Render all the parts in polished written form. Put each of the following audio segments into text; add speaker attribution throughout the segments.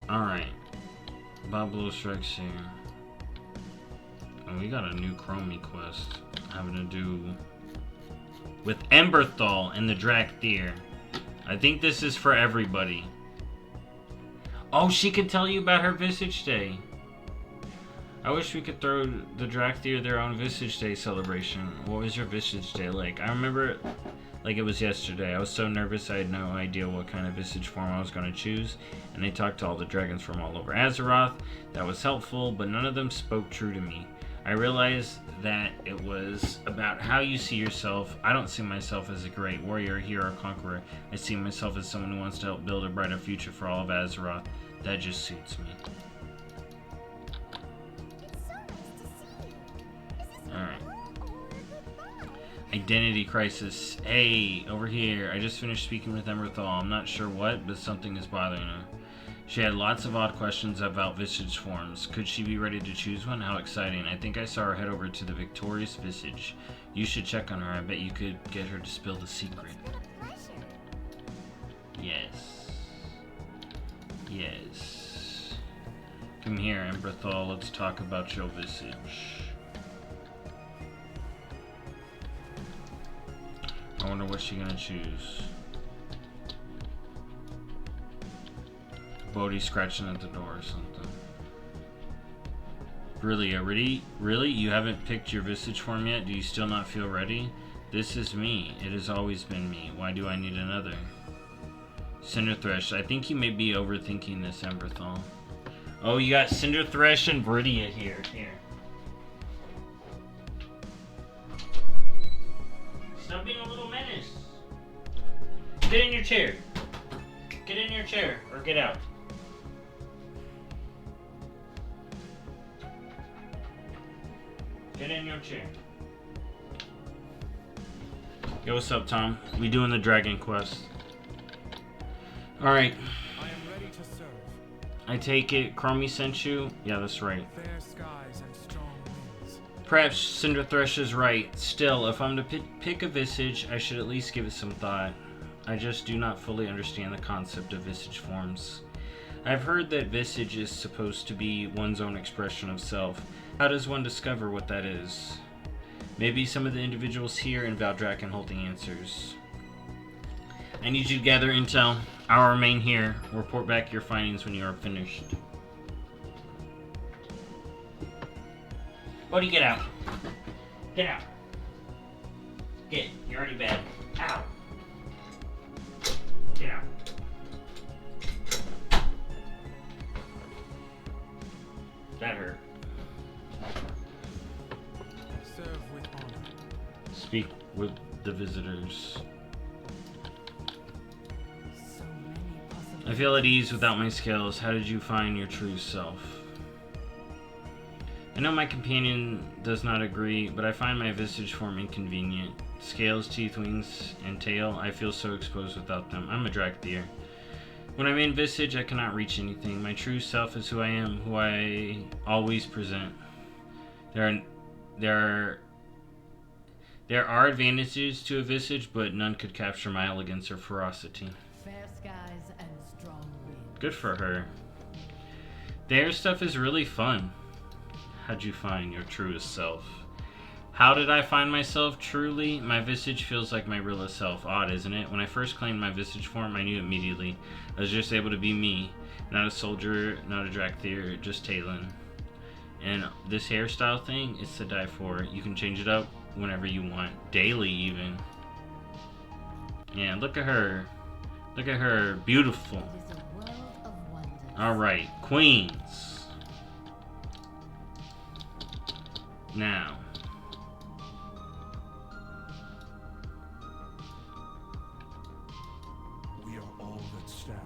Speaker 1: Alright. Bablo strikes here. Oh, we got a new Chromie quest having to do with Emberthal and the Drakthir. I think this is for everybody. Oh, she could tell you about her Visage Day. I wish we could throw the Drakthir their own Visage Day celebration. What was your Visage Day like? I remember it like it was yesterday. I was so nervous I had no idea what kind of Visage form I was going to choose. And they talked to all the dragons from all over Azeroth. That was helpful, but none of them spoke true to me. I realized that it was about how you see yourself. I don't see myself as a great warrior, hero, or conqueror. I see myself as someone who wants to help build a brighter future for all of Azeroth. That just suits me. Alright. Identity crisis. Hey, over here. I just finished speaking with Emarthal. I'm not sure what, but something is bothering her. She had lots of odd questions about Visage forms. Could she be ready to choose one? How exciting. I think I saw her head over to the Victorious Visage. You should check on her. I bet you could get her to spill the secret. Yes. Yes. Come here, Emberthal. Let's talk about your Visage. I wonder what she's gonna choose. Bodhi scratching at the door or something. Really? Really? You haven't picked your Visage form yet? Do you still not feel ready? This is me. It has always been me. Why do I need another? Cinderthresh. I think you may be overthinking this, Emberthal. Oh, you got Cinderthresh and Bridia here. Here. Stop being a little menace. Get in your chair. Get in your chair or get out. Get in your chair. Yo, what's up, Tom? We doing the Dragon Quest. Alright.
Speaker 2: I am ready to serve.
Speaker 1: I take it Chromie sent you? Yeah, that's right.
Speaker 2: Fair skies and strong winds.
Speaker 1: Perhaps Cinderthresh is right. Still, if I'm to pick a Visage, I should at least give it some thought. I just do not fully understand the concept of Visage forms. I've heard that Visage is supposed to be one's own expression of self. How does one discover what that is? Maybe some of the individuals here in Valdrak can hold the answers. I need you to gather intel. I'll remain here. Report back your findings when you are finished. Bodhi, get out. Get out. Get. You're already bad. Ow. Get out. That hurt.
Speaker 2: Serve with honor.
Speaker 1: Speak with the visitors. I feel at ease without my skills. How did you find your true self? I know my companion does not agree, but I find my Visage form inconvenient. Scales, teeth, wings, and tail, I feel so exposed without them. I'm a Drakthir. When I'm in Visage, I cannot reach anything. My true self is who I am, who I always present. There are advantages to a Visage, but none could capture my elegance or ferocity.
Speaker 3: Fair skies and strong winds.
Speaker 1: Good for her. Their stuff is really fun. How'd you find your truest self? How did I find myself truly? My Visage feels like my real self. Odd, isn't it? When I first claimed my Visage form, I knew immediately. I was just able to be me. Not a soldier, not a Drakthir, just Talon. And this hairstyle thing is to die for. You can change it up whenever you want. Daily, even. Yeah, look at her. Look at her. Beautiful.
Speaker 3: It is a world of wonders.
Speaker 1: Alright, queens. Now.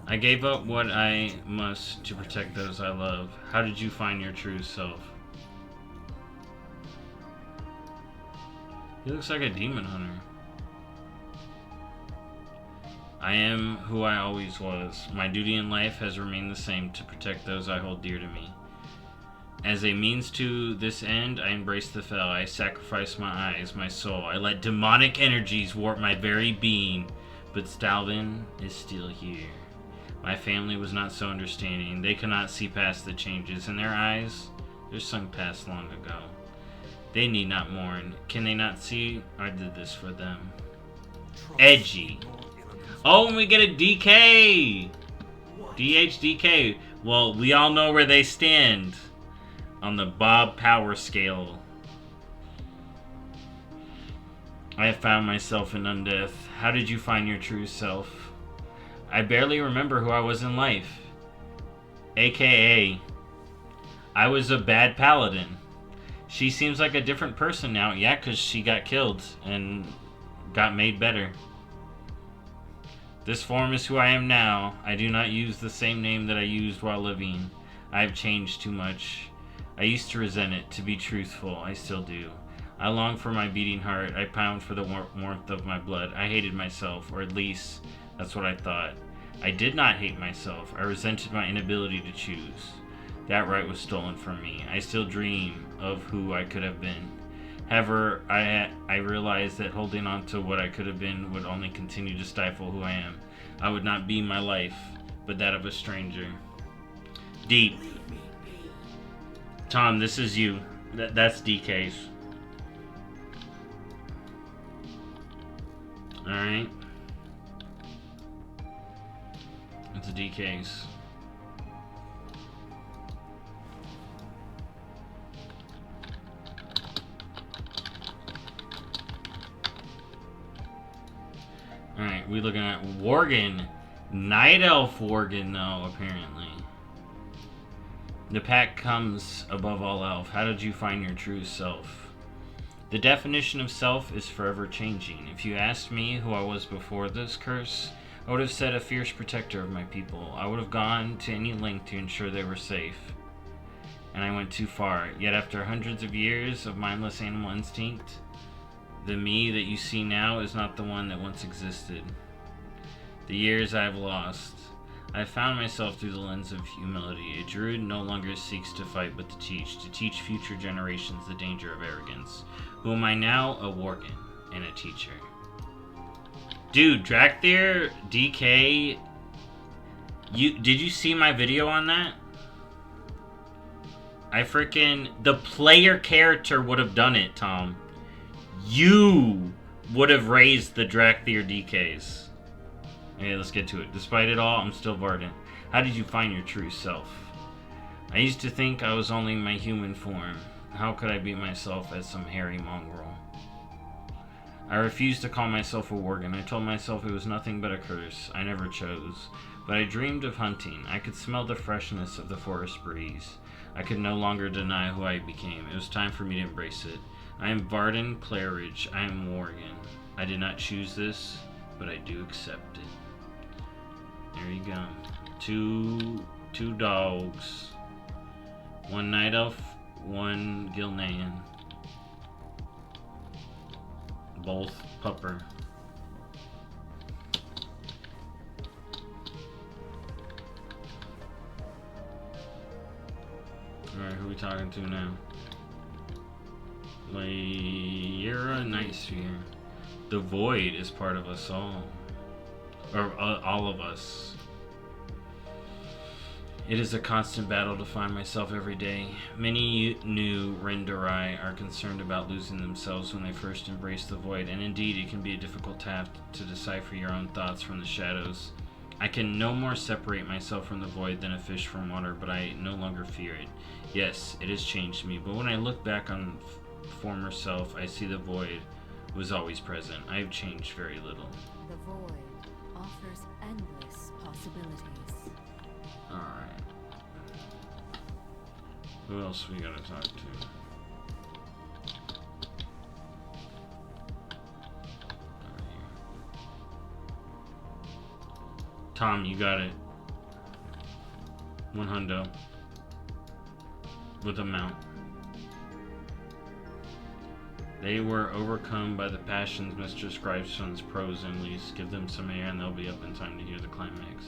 Speaker 1: I gave up what I must to protect those I love. How did you find your true self? He looks like a demon hunter. I am who I always was. My duty in life has remained the same, to protect those I hold dear to me. As a means to this end, I embrace the fell. I sacrifice my eyes, my soul. I let demonic energies warp my very being. But Stalvin is still here. My family was not so understanding. They could not see past the changes in their eyes. Their sunk past long ago. They need not mourn. Can they not see? I did this for them. Edgy. Oh, and we get a DK! DHDK. Well, we all know where they stand on the Bob Power scale. I have found myself in undeath. How did you find your true self? I barely remember who I was in life. AKA, I was a bad paladin. She seems like a different person now. Yeah, because she got killed and got made better. This form is who I am now. I do not use the same name that I used while living. I have changed too much. I used to resent it. To be truthful, I still do. I long for my beating heart. I pound for the warmth of my blood. I hated myself, or at least that's what I thought. I did not hate myself. I resented my inability to choose. That right was stolen from me. I still dream of who I could have been. However, I realized that holding on to what I could have been would only continue to stifle who I am. I would not be my life, but that of a stranger. Deep. Tom, this is you. That's DK's. Alright. It's a DK's. Alright, we looking at Worgen. Night Elf Worgen, though, apparently. The pack comes above all elf. How did you find your true self? The definition of self is forever changing. If you asked me who I was before this curse, I would have said a fierce protector of my people. I would have gone to any length to ensure they were safe. And I went too far. Yet after hundreds of years of mindless animal instinct, the me that you see now is not the one that once existed. The years I have lost. I have found myself through the lens of humility. A druid no longer seeks to fight but to teach future generations the danger of arrogance. Who am I now? A worgen and a teacher. Dude, Drakthir, DK, did you see my video on that? The player character would have done it, Tom. You would have raised the Drakthir DKs. Okay, let's get to it. Despite it all, I'm still Varden. How did you find your true self? I used to think I was only my human form. How could I be myself as some hairy mongrel? I refused to call myself a worgen. I told myself it was nothing but a curse. I never chose. But I dreamed of hunting. I could smell the freshness of the forest breeze. I could no longer deny who I became. It was time for me to embrace it. I am Varden Claridge. I am Worgen. I did not choose this, but I do accept it. There you go. Two dogs. One night elf, one Gilnean. Both pupper. Alright, who are we talking to now? Lyra Nightsphere. The void is part of us all. Or all of us. It is a constant battle to find myself every day. Many new Renderai are concerned about losing themselves when they first embrace the void, and indeed it can be a difficult task to decipher your own thoughts from the shadows. I can no more separate myself from the void than a fish from water, but I no longer fear it. Yes, it has changed me, but when I look back on former self, I see the void was always present. I have changed very little.
Speaker 3: The void offers endless possibilities.
Speaker 1: Alright. Who else we gotta talk to? Right here. Tom, you got it. 1 hundo. With a mount. They were overcome by the passions Mr. Scribeson's prose and least. Give them some air and they'll be up in time to hear the climax.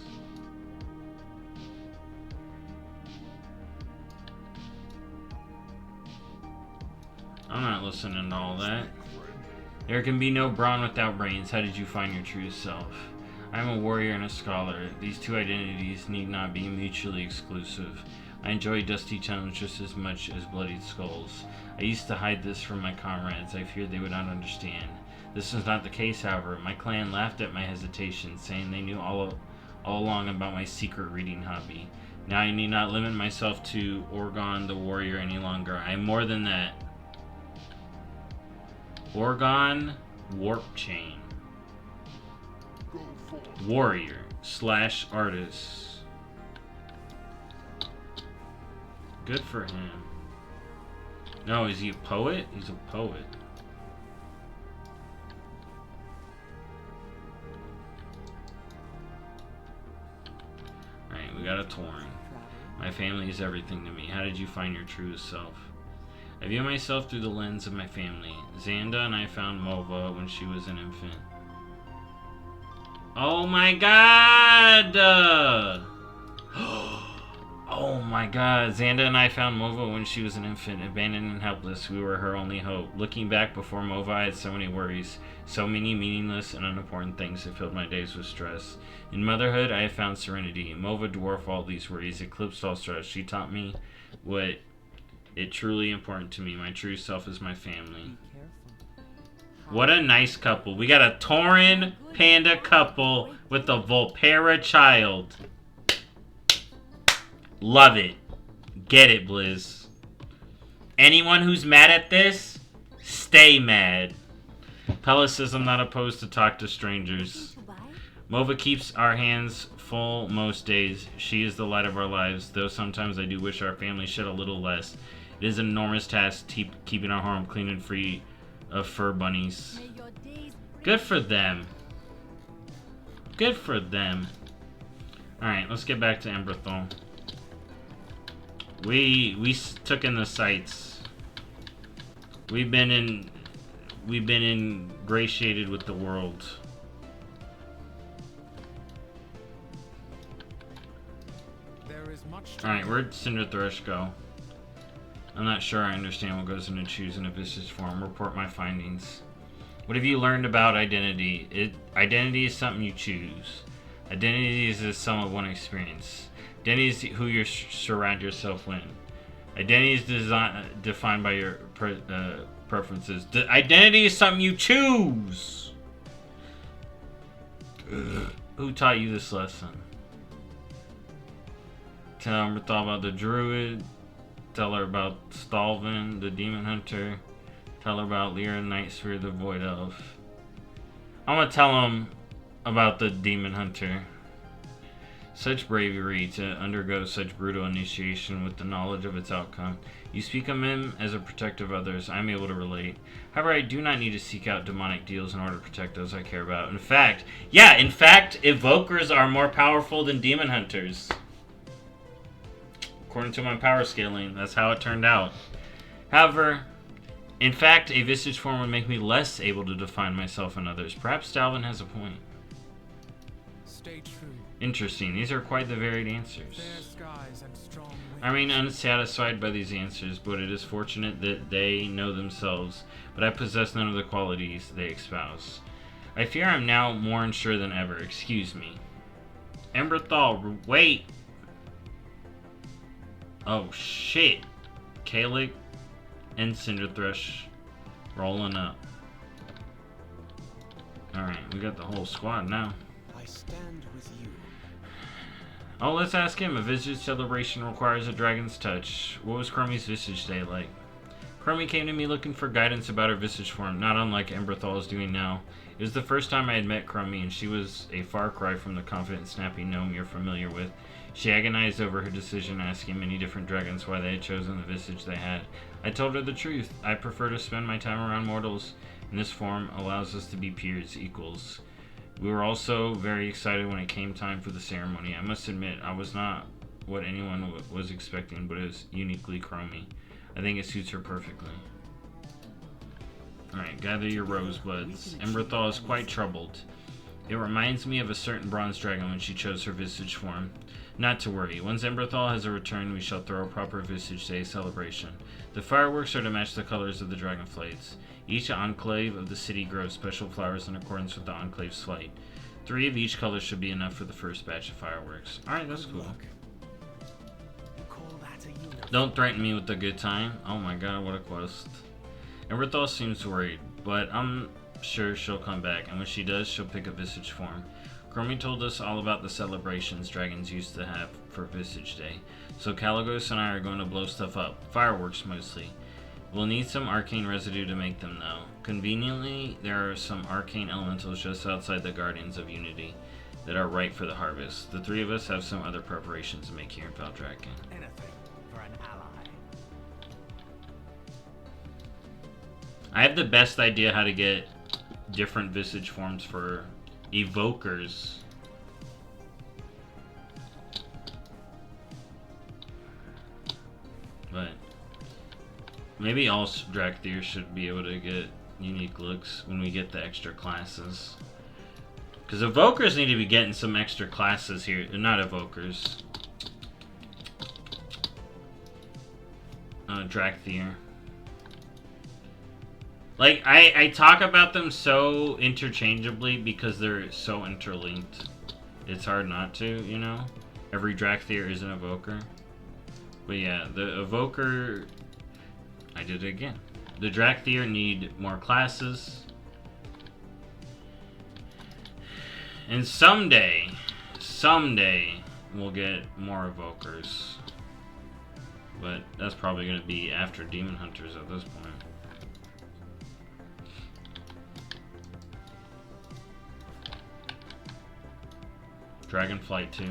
Speaker 1: I'm not listening to all that. There can be no brawn without brains. How did you find your true self? I'm a warrior and a scholar. These two identities need not be mutually exclusive. I enjoy dusty tones just as much as bloodied skulls. I used to hide this from my comrades. I feared they would not understand. This was not the case, however. My clan laughed at my hesitation, saying they knew all along about my secret reading hobby. Now I need not limit myself to Orgon the warrior any longer. I am more than that. Orgon Warp Chain. Warrior / artist. Good for him. No, is he a poet? He's a poet. Alright, we got a Tauren. My family is everything to me. How did you find your truest self? I view myself through the lens of my family. Xanda and I found Mova when she was an infant. Oh my god! Oh my god. Xanda and I found Mova when she was an infant, abandoned and helpless. We were her only hope. Looking back before Mova, I had so many worries. So many meaningless and unimportant things that filled my days with stress. In motherhood, I have found serenity. Mova dwarfed all these worries, eclipsed all stress. She taught me what is truly important to me. My true self is my family. What a nice couple. We got a Tauren panda couple with a Volpera child. Love it. Get it, Blizz. Anyone who's mad at this, stay mad. Pella says I'm not opposed to talk to strangers. Mova keeps our hands full most days. She is the light of our lives, though sometimes I do wish our family shed a little less. It is an enormous task keeping our home clean and free of fur bunnies. Good for them. Good for them. Alright, let's get back to Emberthal. We took in the sights. We've been ingratiated with the world. Alright, where'd Cinderthresh go? I'm not sure I understand what goes into choosing a Visage form. Report my findings. What have you learned about identity? Identity is something you choose. Identity is the sum of one experience. Identity is who you surround yourself with. Identity is defined by your preferences. Identity is something you choose. Who taught you this lesson? Tell Emarthal about the druid. Tell her about Stalvin, the demon hunter. Tell her about Lyra, Night Sphere, the void elf. I'm gonna tell him about the demon hunter. Such bravery to undergo such brutal initiation with the knowledge of its outcome. You speak of him as a protector of others. I'm able to relate. However, I do not need to seek out demonic deals in order to protect those I care about. In fact, evokers are more powerful than demon hunters. According to my power scaling, that's how it turned out. However, in fact, a Visage form would make me less able to define myself and others. Perhaps Stalvin has a point.
Speaker 2: Stay true.
Speaker 1: Interesting. These are quite the varied answers.
Speaker 2: Fair skies and strong winds.
Speaker 1: I remain unsatisfied by these answers, but it is fortunate that they know themselves, but I possess none of the qualities they espouse. I fear I'm now more unsure than ever. Excuse me. Emberthal, wait! Oh shit. Kalik and Cinderthresh rolling up. Alright, we got the whole squad now.
Speaker 4: I stand with you.
Speaker 1: Oh, let's ask him. A Visage celebration requires a dragon's touch. What was Crummy's Visage Day like? Crummy came to me looking for guidance about her Visage form, not unlike Emberthal is doing now. It was the first time I had met Crummy, and she was a far cry from the confident, snappy gnome you're familiar with. She agonized over her decision, asking many different dragons why they had chosen the Visage they had. I told her the truth. I prefer to spend my time around mortals, and this form allows us to be peers, equals. We were also very excited when it came time for the ceremony. I must admit, I was not what anyone was expecting, but it was uniquely Crummy. I think it suits her perfectly. Alright, gather your rosebuds. Emberthal is quite troubled. It reminds me of a certain bronze dragon when she chose her Visage form. Not to worry. Once Emberthal has returned, we shall throw a proper Visage Day celebration. The fireworks are to match the colors of the dragonflights. Each enclave of the city grows special flowers in accordance with the enclave's flight. 3 of each color should be enough for the first batch of fireworks. Alright, that's cool.
Speaker 4: You call that a uniform?
Speaker 1: Don't threaten me with a good time. Oh my god, what a quest. Emberthal seems worried, but I'm sure she'll come back, and when she does, she'll pick a Visage form. Chromie told us all about the celebrations dragons used to have for Visage Day, so Caligos and I are going to blow stuff up. Fireworks, mostly. We'll need some arcane residue to make them, though. Conveniently, there are some arcane elementals just outside the Guardians of Unity that are ripe for the harvest. The 3 of us have some other preparations to make here in Valdrakken.
Speaker 4: Anything for an ally.
Speaker 1: I have the best idea how to get different Visage forms for evokers. But maybe all Drakthir should be able to get unique looks when we get the extra classes. Because evokers need to be getting some extra classes here. They're not evokers. Drakthir. Like, I talk about them so interchangeably because they're so interlinked. It's hard not to, you know? Every Drakthir is an evoker. But yeah, the evoker... I did it again. The Drakthir need more classes. And someday, we'll get more evokers. But that's probably going to be after Demon Hunters at this point. Dragonflight 2.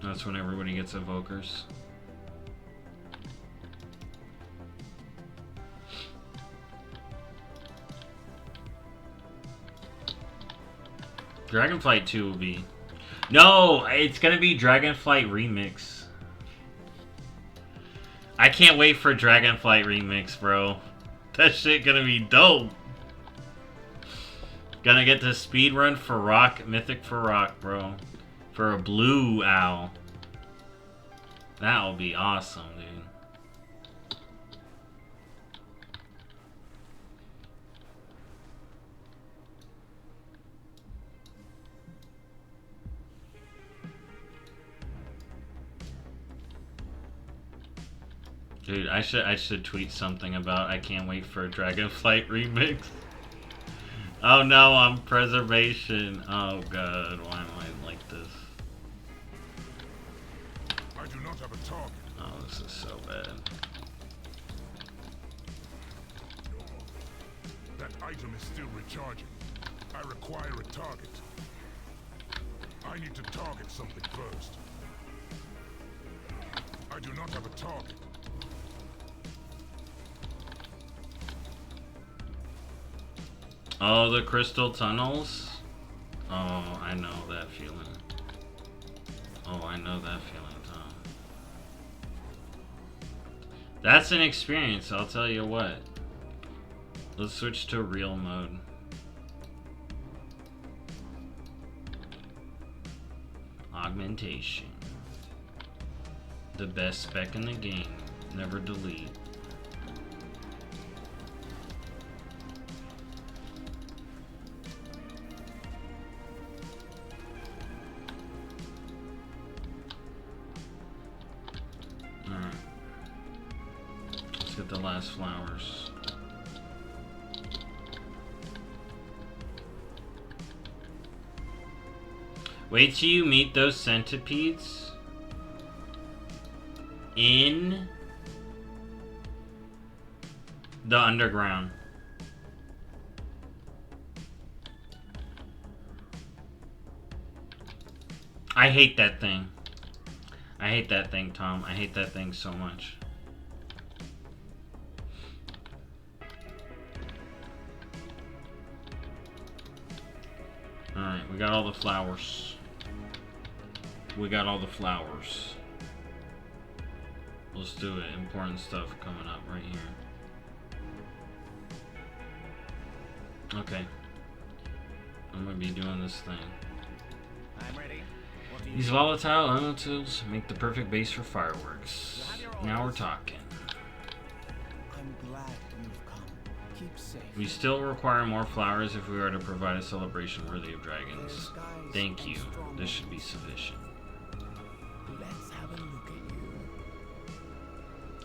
Speaker 1: That's when everybody gets evokers. Dragonflight 2 will be... No! It's gonna be Dragonflight Remix. I can't wait for Dragonflight Remix, bro. That shit gonna be dope. Gonna get to speedrun Farok, Mythic Farok, bro. For a blue owl. That'll be awesome, dude. Dude, I should tweet something about I can't wait for a Dragonflight remix. Oh no, I'm preservation. Oh god, why am I like this?
Speaker 5: I do not have a target.
Speaker 1: Oh, this is so bad.
Speaker 5: That item is still recharging. I require a target. I need to target something first. I do not have a target.
Speaker 1: Oh, the crystal tunnels? Oh, I know that feeling. Oh, I know that feeling, Tom. That's an experience, I'll tell you what. Let's switch to real mode. Augmentation. The best spec in the game. Never delete. Alright. Let's get the last flowers. Wait till you meet those centipedes in the underground. I hate that thing. I hate that thing, Tom. I hate that thing so much. Alright, we got all the flowers. We got all the flowers. Let's do it. Important stuff coming up right here. Okay. I'm gonna be doing this thing.
Speaker 4: I'm ready. What do you
Speaker 1: These
Speaker 4: need?
Speaker 1: volatile elementals make the perfect base for fireworks. Now we're talking.
Speaker 4: I'm glad you've come.
Speaker 2: keep safe.
Speaker 1: We still require more flowers if we are to provide a celebration worthy of dragons. Thank you. This should be sufficient.
Speaker 4: Let's have a look at you.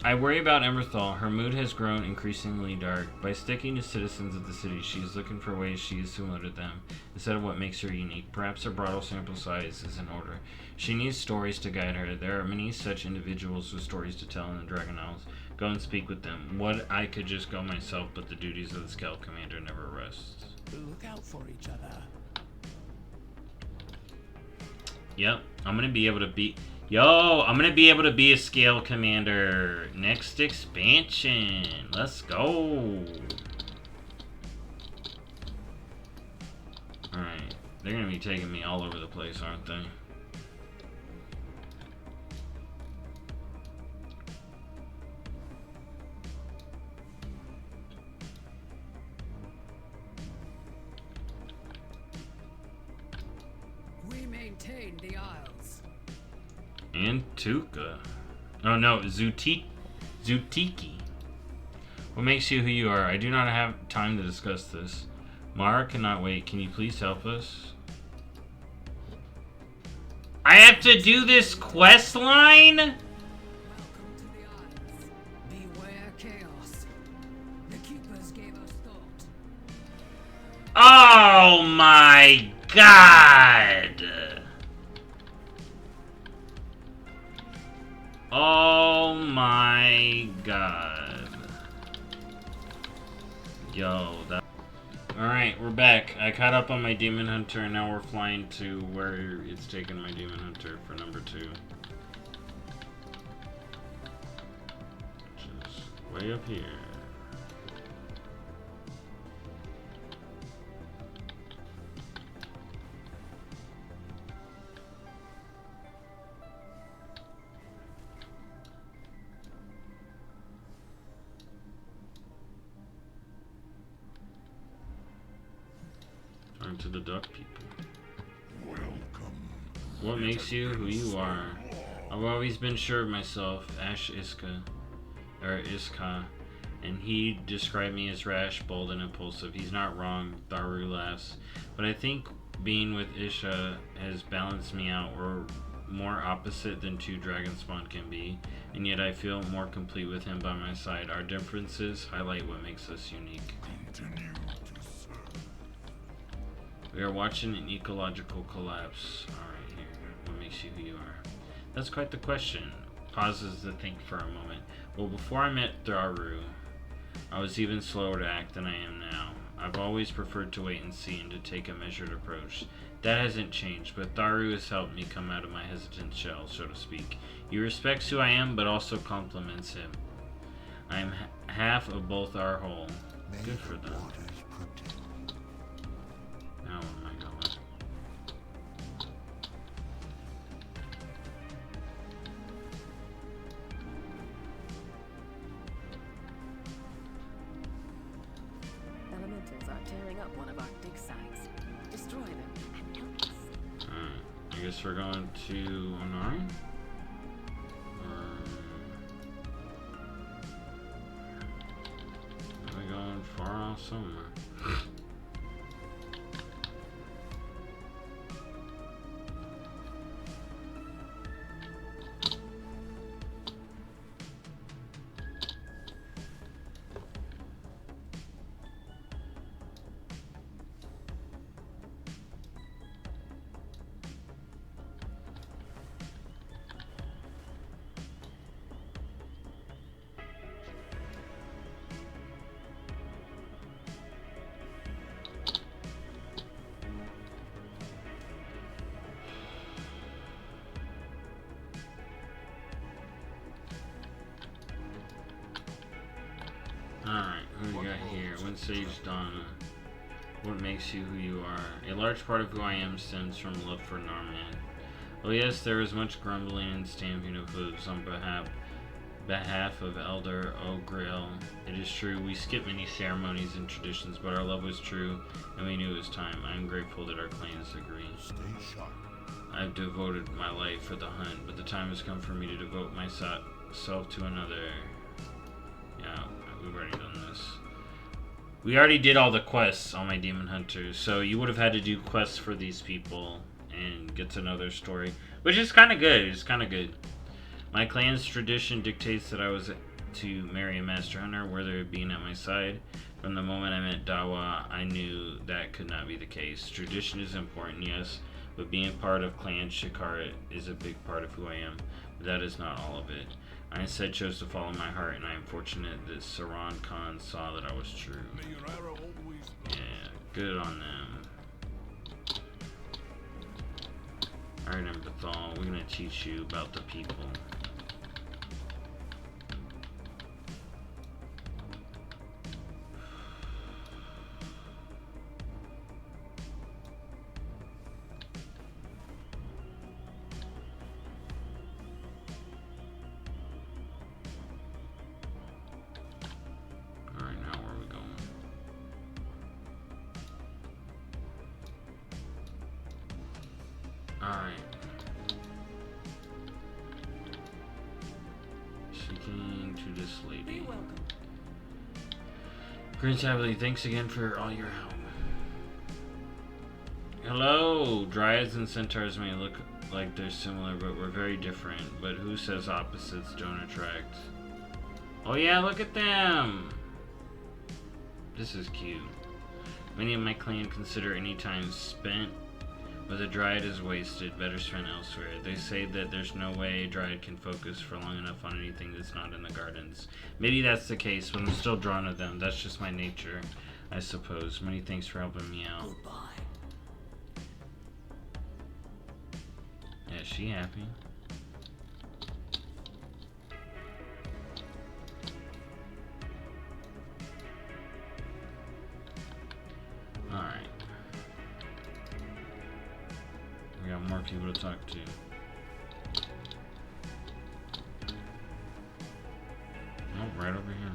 Speaker 1: I worry about Emarthal. Her mood has grown increasingly dark. By sticking to citizens of the city, she is looking for ways she is similar to them, instead of what makes her unique. Perhaps a broader sample size is in order. She needs stories to guide her. There are many such individuals with stories to tell in the Dragon Isles. Go and speak with them. What I could just go myself, but the duties of the Scout Commander never rests.
Speaker 4: Look out for each other.
Speaker 1: Yep, I'm gonna be able to be... Yo, I'm gonna be able to be a Scale Commander. Next expansion. Let's go. Alright, they're gonna be taking me all over the place, aren't they?
Speaker 6: We maintain the Isles.
Speaker 1: And Tuka. Oh no, Zutiki. What makes you who you are? I do not have time to discuss this. Mara cannot wait. Can you please help us? I have to do this quest line?
Speaker 6: Welcome to the Isles. Beware chaos. The Keepers gave us thought.
Speaker 1: Oh my god! Oh my god. Yo, that... Alright, we're back. I caught up on my Demon Hunter and now we're flying to where it's taken my Demon Hunter for number 2. Which is way up here. To the duck people.
Speaker 5: Welcome.
Speaker 1: What makes you who you are? I've always been sure of myself, Iska, and he described me as rash, bold, and impulsive. He's not wrong, Tharu laughs. But I think being with Isha has balanced me out. We're more opposite than two dragon spawn can be, and yet I feel more complete with him by my side. Our differences highlight what makes us unique.
Speaker 5: Continue to serve.
Speaker 1: We are watching an ecological collapse. Alright, here. What makes you who you are? That's quite the question. Pauses to think for a moment. Well, before I met Tharu, I was even slower to act than I am now. I've always preferred to wait and see and to take a measured approach. That hasn't changed, but Tharu has helped me come out of my hesitant shell, so to speak. He respects who I am, but also compliments him. I am half of both our whole. Good for them. Now where am I going?
Speaker 3: Elementals are tearing up one of our dig sites. Destroy them and help us.
Speaker 1: Alright, I guess we're going to Onari? Are we going far off somewhere? Alright, who we got here? Visage Donna. What makes you who you are? A large part of who I am stems from love for Narman. Oh yes, there is much grumbling and stamping of hooves on behalf of Elder O'Grill. It is true, we skipped many ceremonies and traditions, but our love was true, and we knew it was time. I am grateful that our clans agree.
Speaker 5: Stay sharp.
Speaker 1: I've devoted my life for the hunt, but the time has come for me to devote myself to another. Yeah, we've already done this. We already did all the quests on my Demon Hunters, so you would have had to do quests for these people and get to know their story, which is kind of good. It's kind of good. My clan's tradition dictates that I was to marry a Master Hunter, whether being at my side. From the moment I met Dawa, I knew that could not be the case. Tradition is important, yes, but being part of Clan Shikara is a big part of who I am. But that is not all of it. I instead chose to follow my heart, and I am fortunate that Saran Khan saw that I was true.
Speaker 5: May your arrow always...
Speaker 1: Yeah, good on them. Alright, Emberthal, we're gonna teach you about the people. Alright, now where are we going? Alright. Speaking to this lady.
Speaker 3: Be welcome.
Speaker 1: Prince Abilene, thanks again for all your help. Hello! Dryads and centaurs may look like they're similar, but we're very different. But who says opposites don't attract? Oh yeah, look at them! This is cute. Many of my clan consider any time spent with a dryad is wasted, better spent elsewhere. They say that there's no way a dryad can focus for long enough on anything that's not in the gardens. Maybe that's the case, but I'm still drawn to them. That's just my nature, I suppose. Many thanks for helping me out.
Speaker 4: Goodbye.
Speaker 1: Yeah, is she happy? Alright. We got more people to talk to. Oh, right over here.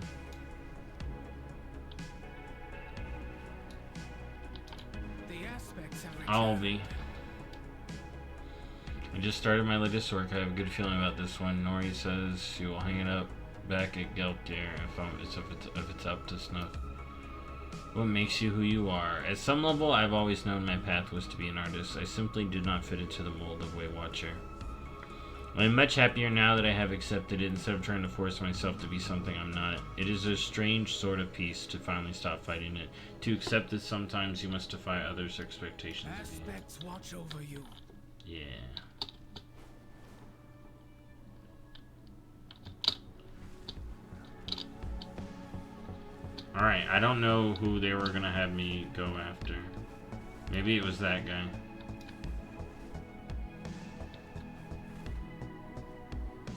Speaker 2: The aspects have
Speaker 1: I'll
Speaker 2: returned.
Speaker 1: be. I just started my latest work. I have a good feeling about this one. Nori says she will hang it up back at Geltir if it's up to snuff. What makes you who you are? At some level, I've always known my path was to be an artist. I simply did not fit into the mold of Weight Watcher. I'm much happier now that I have accepted it instead of trying to force myself to be something I'm not. It is a strange sort of peace to finally stop fighting it. To accept that sometimes you must defy others' expectations of you.
Speaker 2: Aspects watch over you.
Speaker 1: Yeah. Alright, I don't know who they were gonna have me go after. Maybe it was that guy.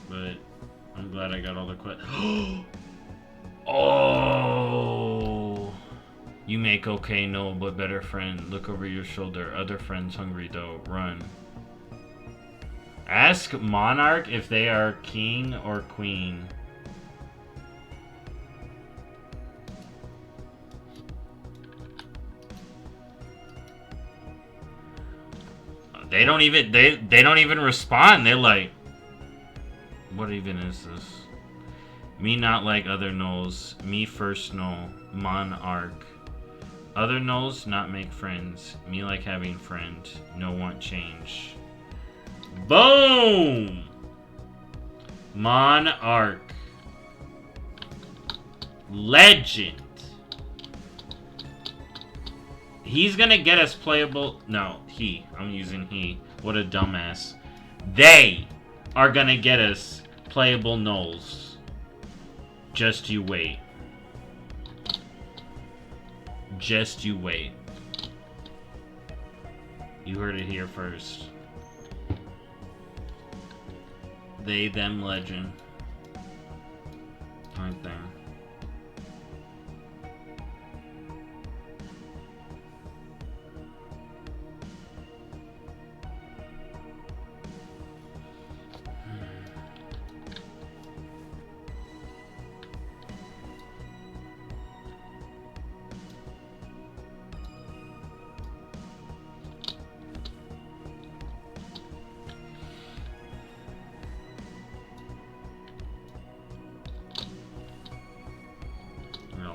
Speaker 1: But I'm glad I got all the Oh! You make okay, no, but better friend. Look over your shoulder. Other friends hungry though. Run. Ask Monarch if they are king or queen. They don't even respond. They're like, what even is this? Me not like other gnolls. Me first gnoll. Monarch. Other gnolls not make friends. Me like having friend. No want change. Boom! Monarch. Legend. He's gonna get us playable. No, he. I'm using he. What a dumbass. They are gonna get us playable gnolls. Just you wait. Just you wait. You heard it here first. They, them legend. Right there.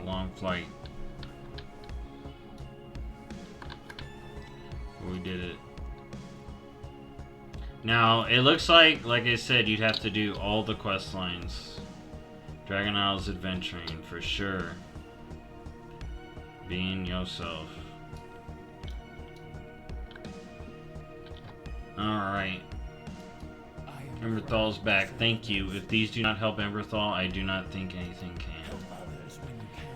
Speaker 1: Long flight. did it. Now, it looks like I said, you'd have to do all the quest lines. Dragon Isles adventuring, for sure. Being yourself. Alright. Emberthal's back. Thank you. If these do not help Emberthal, I do not think anything can.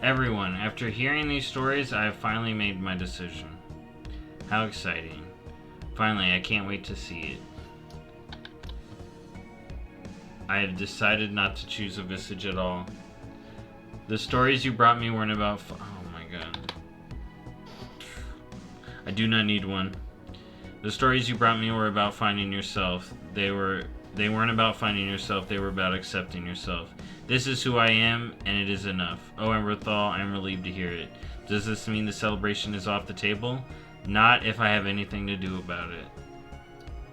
Speaker 1: Everyone, after hearing these stories, I have finally made my decision. How exciting. Finally, I can't wait to see it. I have decided not to choose a Visage at all. The stories you brought me weren't about oh my god. I do not need one. The stories you brought me were about finding yourself. They weren't about finding yourself, they were about accepting yourself. This is who I am, and it is enough. Oh, Emarthal, I am relieved to hear it. Does this mean the celebration is off the table? Not if I have anything to do about it.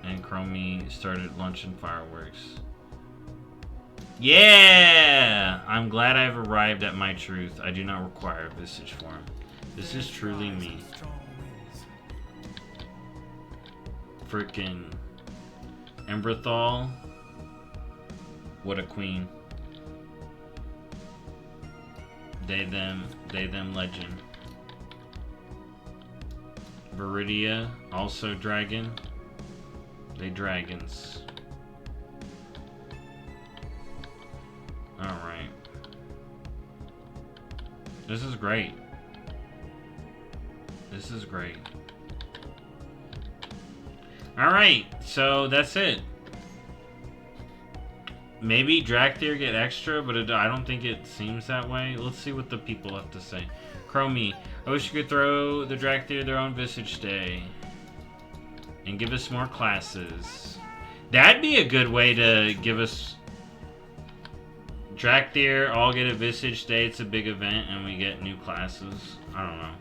Speaker 1: And Chromie started launching fireworks. Yeah! I'm glad I've arrived at my truth. I do not require a Visage form. This is truly me. Frickin' Emberthal. What a queen. They them legend. Viridia, also dragon. They dragons. Alright. This is great. This is great. Alright, so that's it. Maybe Drakthir get extra, but I don't think it seems that way. Let's see what the people have to say. Chromie, I wish you could throw the Drakthir their own Visage Day. And give us more classes. That'd be a good way to give us... Drakthir all get a Visage Day. It's a big event and we get new classes. I don't know.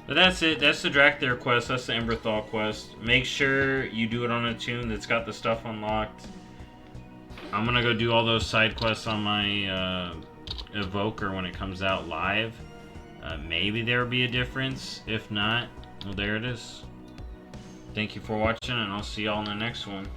Speaker 1: But that's it. That's the Drakthir quest. That's the Emberthal quest. Make sure you do it on a tune that's got the stuff unlocked. I'm gonna go do all those side quests on my Evoker when it comes out live. Maybe there will be a difference. If not, well, there it is. Thank you for watching, and I'll see y'all in the next one.